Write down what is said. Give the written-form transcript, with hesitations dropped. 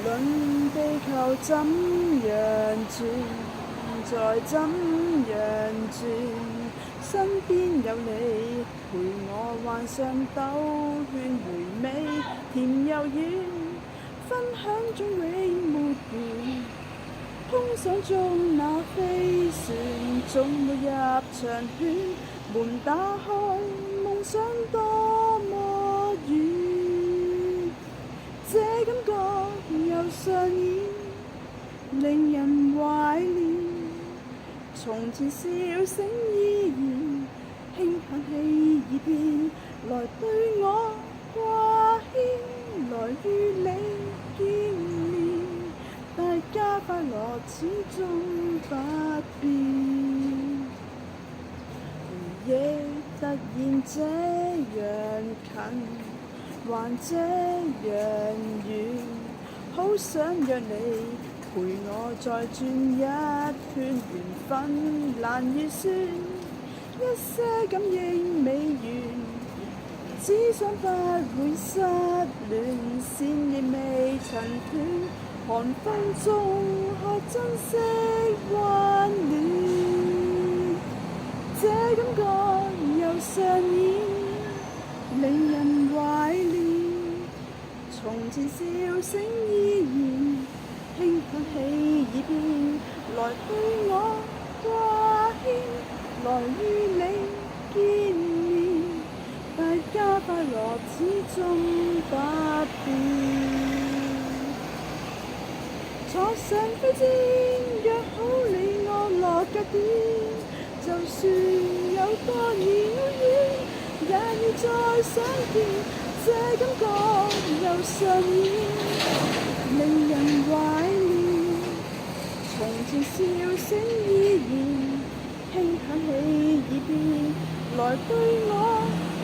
論地球怎樣轉，再怎樣轉，身邊有你陪我幻想兜圈回味，甜又遠，分享中永沒完，空想中那飛船總會入場圈，門打開，夢想多麼遠，這感覺又上演，令人懷念。從前笑聲依然，輕嘆氣已變，來對我掛牽，來與你見面，大家快樂始終不變。回憶突然這樣近，還這樣遠，好想約你陪我再轉一圈，緣分難預算，一些感應未完，只想不會失戀，線亦未曾斷，寒風中學珍惜溫暖，這感覺又上演，令人懷念。從前笑聲依然，輕嘆氣已變，來對我掛牽，來與你見面，大家快樂始終不變。坐上飛氈，約好你我落腳點，就算有多遙遠，也要再相見。這感覺又上演，令人懷念。從前笑聲依然，輕嘆氣已變，來對我掛